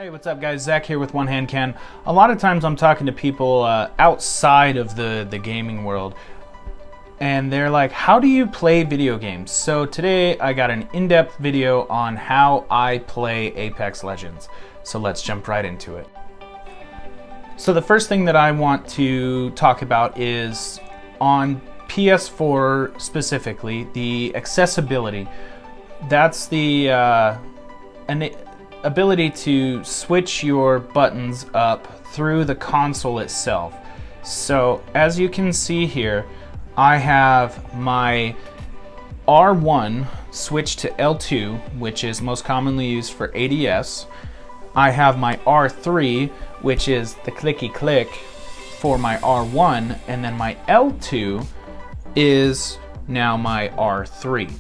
Hey, what's up guys? Zach here with Onehandcan. A lot of times I'm talking to people outside of the gaming world, and they're like, how do you play video games? So today I got an in-depth video on how I play Apex Legends. So let's jump right into it. So the first thing that I want to talk about is on PS4 specifically, the accessibility. That's the ability to switch your buttons up through the console itself. So as you can see here, I have my R1 switched to L2, which is most commonly used for ADS. I have my R3, which is the clicky click for my R1, and then my L2 is now my R3.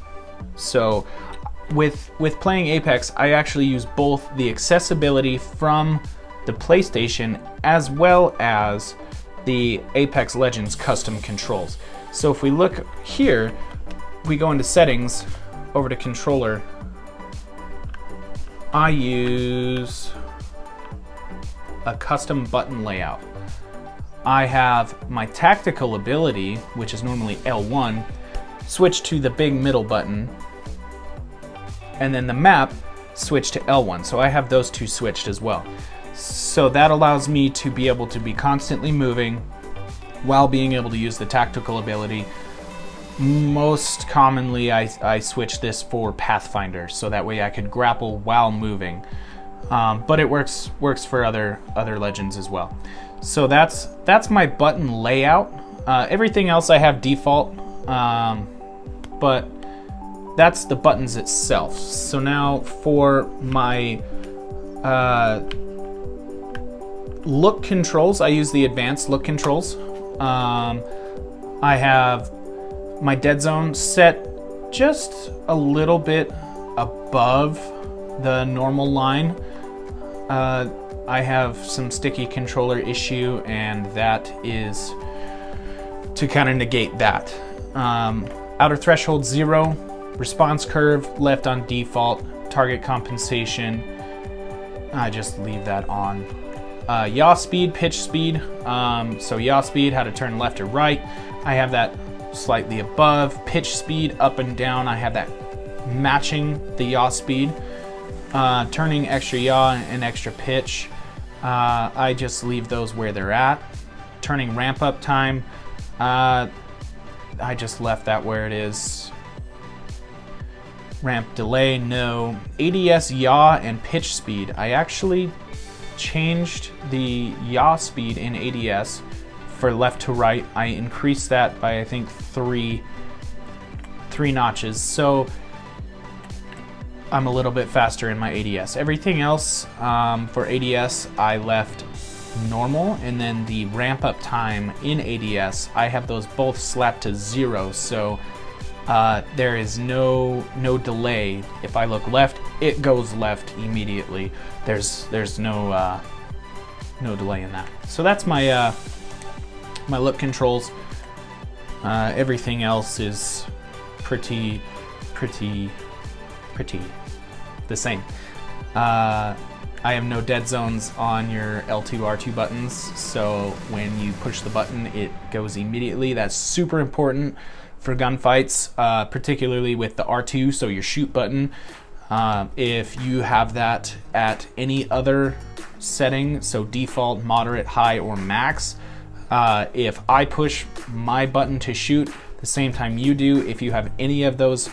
So with playing Apex, I actually use both the accessibility from the PlayStation as well as the Apex Legends custom controls. So if we look here, we go into settings, over to controller, I use a custom button layout. I have my tactical ability, which is normally L1, switched to the big middle button, and then the map switched to L1. So I have those two switched as well. So that allows me to be able to be constantly moving while being able to use the tactical ability. Most commonly I switch this for Pathfinder, so that way I could grapple while moving. But it works for other legends as well. So that's my button layout. Everything else I have default, but that's the buttons itself. So now for my look controls, I use the advanced look controls. I have my dead zone set just a little bit above the normal line. I have some sticky controller issue, and that is to kind of negate that. Outer threshold 0, response curve left on default, target compensation, I just leave that on. Yaw speed, pitch speed, so yaw speed, how to turn left or right, I have that slightly above. Pitch speed, up and down, I have that matching the yaw speed. Turning extra yaw and extra pitch, I just leave those where they're at. Turning ramp up time, I just left that where it is. Ramp delay, no. ADS yaw and pitch speed, I actually changed the yaw speed in ADS for left to right. I increased that by I think three notches, so I'm a little bit faster in my ADS. Everything else for ADS I left normal, and then the ramp up time in ADS I have those both slapped to 0, so there is no delay. If I look left, it goes left immediately. There's no delay in that. So that's my my look controls. Everything else is pretty the same. I have no dead zones on your L2, R2 buttons, so when you push the button, it goes immediately. That's super important for gunfights, particularly with the R2, so your shoot button. If you have that at any other setting, so default, moderate, high, or max, if I push my button to shoot the same time you do, if you have any of those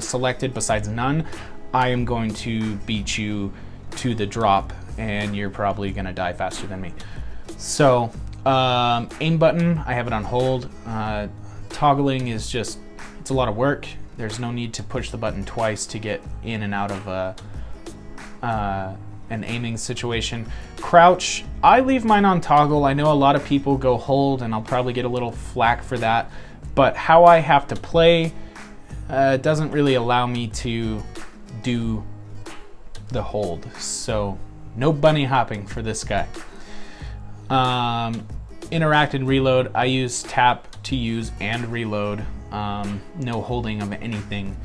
selected besides none, I am going to beat you to the drop, and you're probably gonna die faster than me. So aim button, I have it on hold. Toggling is just, it's a lot of work. There's no need to push the button twice to get in and out of an aiming situation. Crouch, I leave mine on toggle. I know a lot of people go hold, and I'll probably get a little flack for that, but how I have to play doesn't really allow me to do the hold, so no bunny hopping for this guy. Interact and reload, I use tap to use and reload, no holding of anything.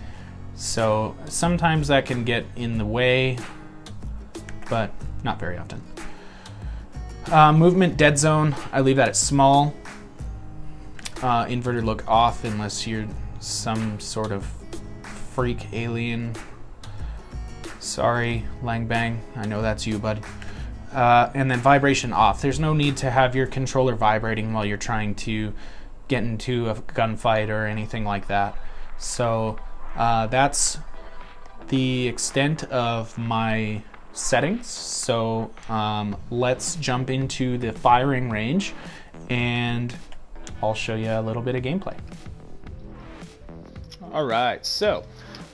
So sometimes that can get in the way but not very often. Movement dead zone, I leave that at small. Inverted look off unless you're some sort of freak alien. Sorry, Lang Bang, I know that's you, bud. And then vibration off. There's no need to have your controller vibrating while you're trying to get into a gunfight or anything like that. So that's the extent of my settings. So let's jump into the firing range and I'll show you a little bit of gameplay. Alright, so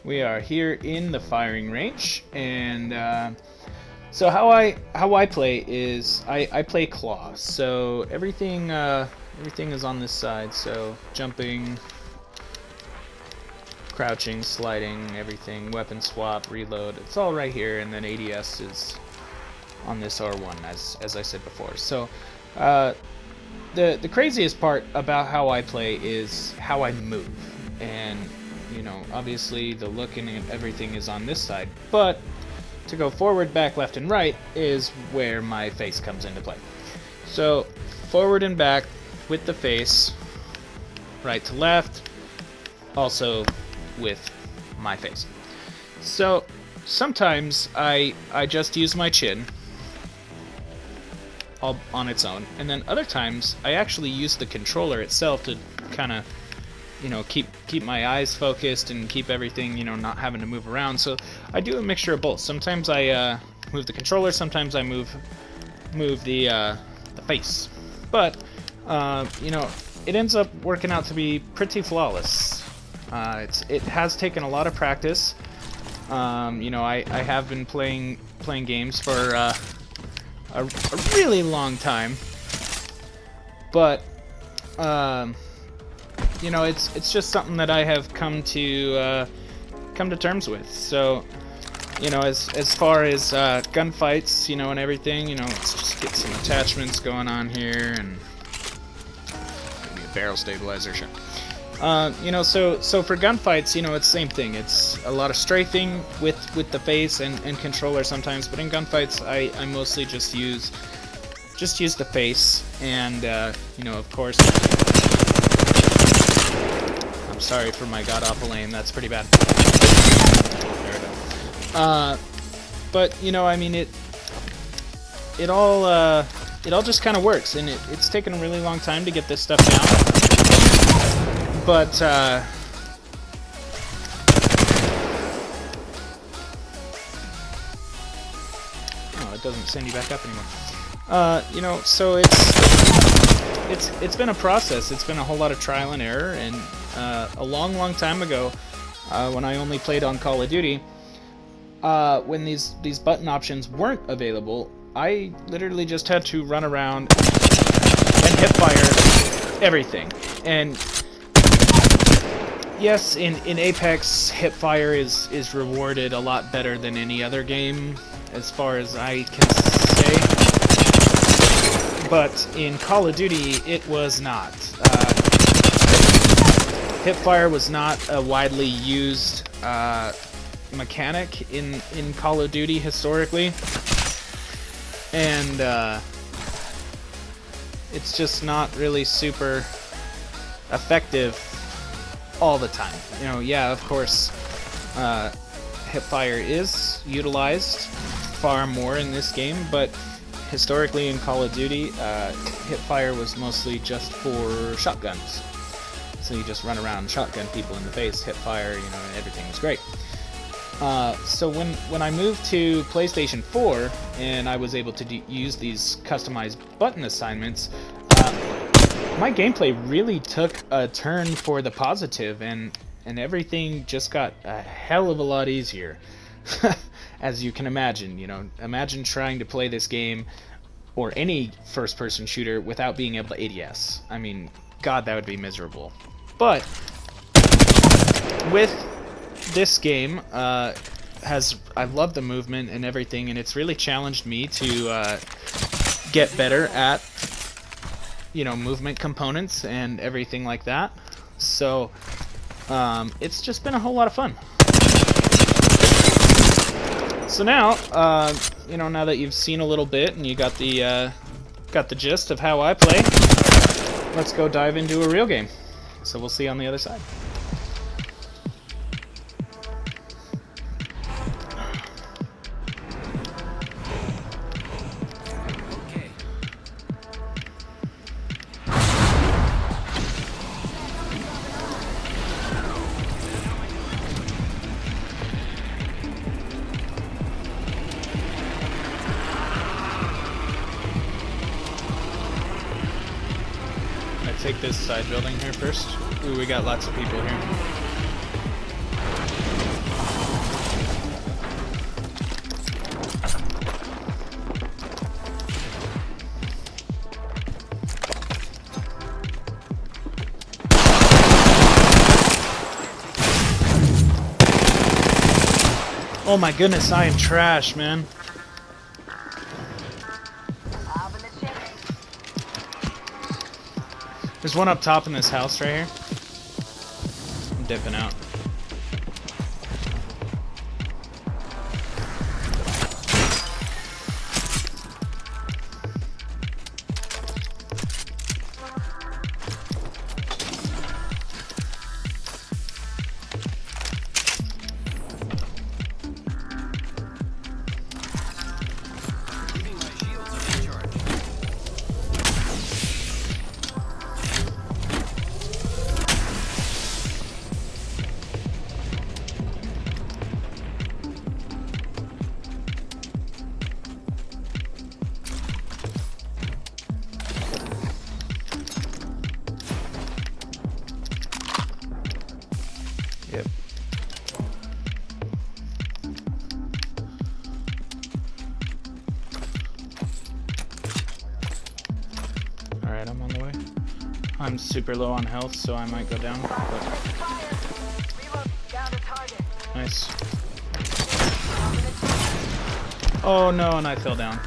we are here in the firing range, and so how I play is I play claw. So everything is on this side. So jumping, crouching, sliding, everything, weapon swap, reload, it's all right here, and then ADS is on this R1 as I said before. So the craziest part about how I play is how I move, and you know, obviously the look and everything is on this side, but to go forward, back, left, and right is where my face comes into play. So forward and back with the face, right to left, also with my face. So sometimes I just use my chin all on its own, and then other times I actually use the controller itself to kind of, you know, keep my eyes focused and keep everything, you know, not having to move around. So I do a mixture of both. Sometimes I move the controller, sometimes I move the face. But you know, it ends up working out to be pretty flawless. It has taken a lot of practice. You know, I have been playing games for a really long time, but you know, it's just something that I have come to terms with. So, you know, as far as gunfights, you know, and everything, you know, let's just get some attachments going on here, and maybe a barrel stabilizer, sure. You know, so for gunfights, you know, it's the same thing. It's a lot of strafing with the face and controller sometimes, but in gunfights, I mostly just use the face, and you know, of course. I'm sorry for my god-awful aim, that's pretty bad. There we go. But, you know, I mean, it all just kind of works, and it's taken a really long time to get this stuff down. But, oh, it doesn't send you back up anymore. You know, so it's been a process. It's been a whole lot of trial and error, and a long time ago, when I only played on Call of Duty, when these button options weren't available, I literally just had to run around and hip fire everything. And yes, in Apex, hip fire is rewarded a lot better than any other game, as far as I can say. But in Call of Duty, it was not. Hipfire was not a widely used mechanic in Call of Duty historically, and it's just not really super effective all the time. You know, yeah, of course, hipfire is utilized far more in this game, but historically in Call of Duty, hipfire was mostly just for shotguns. So you just run around and shotgun people in the face, hipfire, you know, and everything was great. So when I moved to PlayStation 4 and I was able to use these customized button assignments, my gameplay really took a turn for the positive, and everything just got a hell of a lot easier. As you can imagine, you know, imagine trying to play this game or any first-person shooter without being able to ADS. I mean, God, that would be miserable. But with this game, I love the movement and everything, and it's really challenged me to get better at, you know, movement components and everything like that. So it's just been a whole lot of fun. So now, you know, now that you've seen a little bit and you got the gist of how I play, let's go dive into a real game. So we'll see you on the other side. Take this side building here first. Ooh, we got lots of people here. Oh my goodness, I am trash, man. There's one up top in this house right here. I'm dipping out. Yep. Alright, I'm on the way. I'm super low on health, so I might go down. But... Nice. Oh no, and I fell down.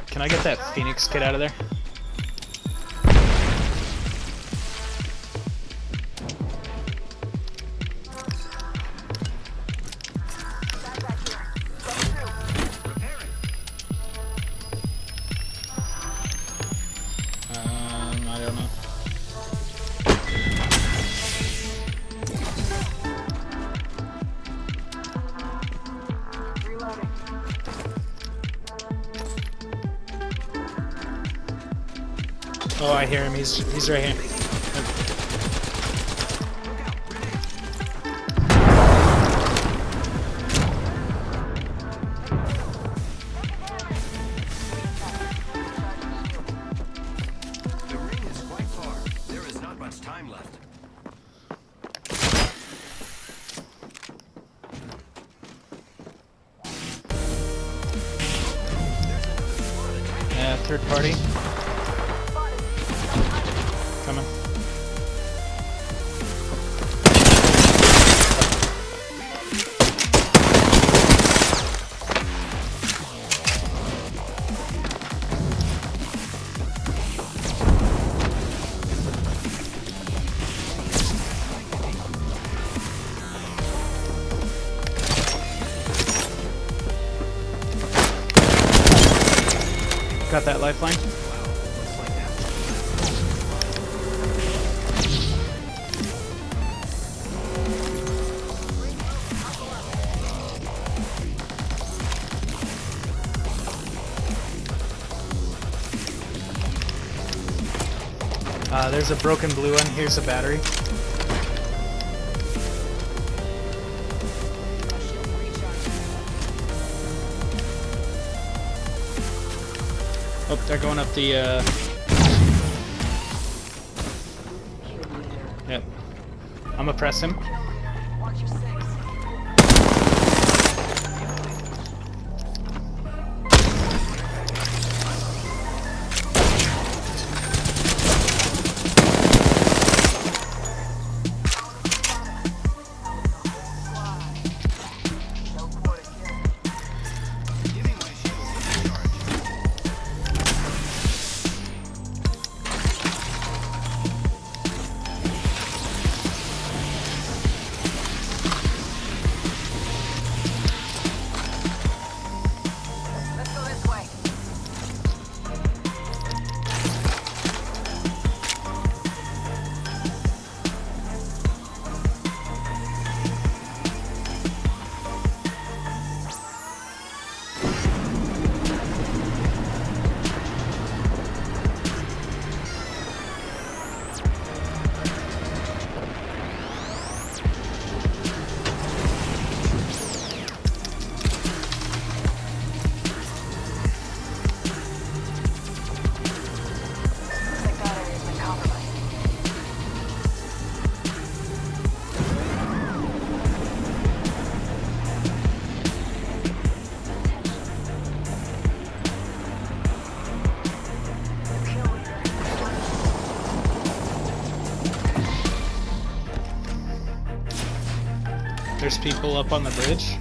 Can I get that Phoenix kid out of there? I don't know. Reloading. Oh, I hear him. He's right here. The ring is quite far. There is not much time left. Yeah, third party. Coming. Got that lifeline. There's a broken blue one. Here's a battery. Oh, they're going up the, Yep. I'm gonna press him. Watch your six. There's people up on the bridge.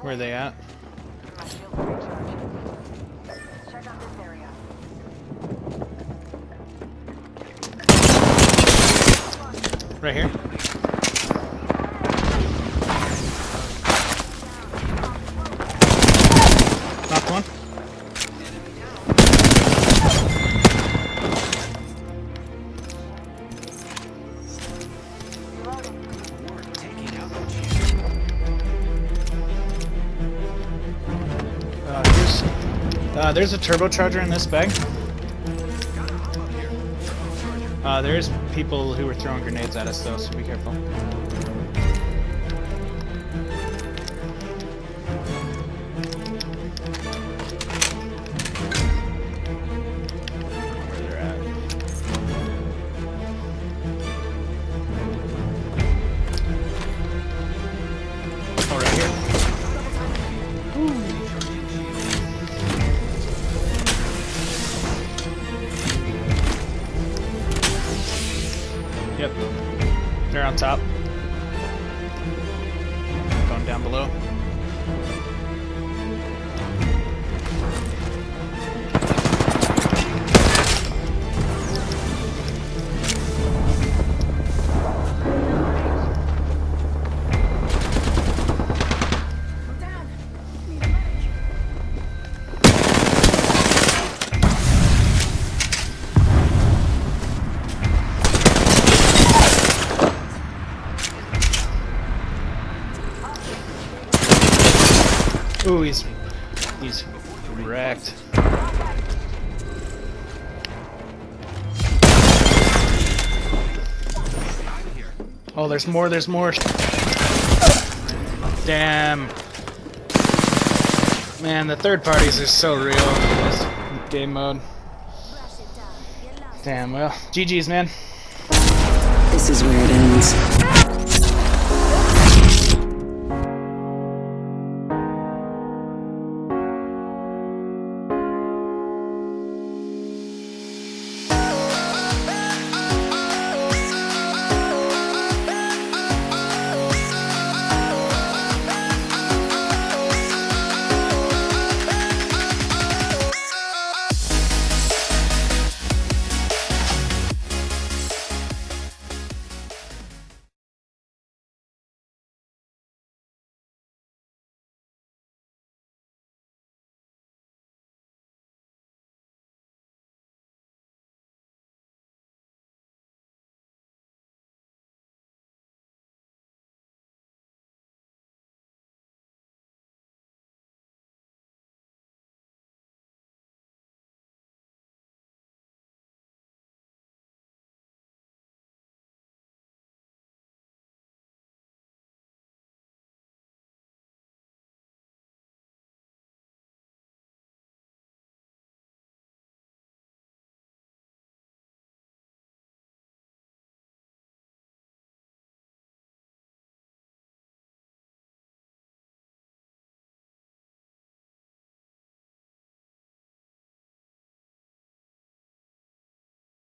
Where are they at? Right here. Knocked one. There's a turbocharger in this bag. There's people who were throwing grenades at us though, so be careful. Where they're at. Oh, right here. Yep, they're on top. Going down below. Ooh, he's wrecked. Oh, there's more, there's more. Damn. Man, the third parties are so real in this game mode. Damn, well, GG's, man. This is where it ends.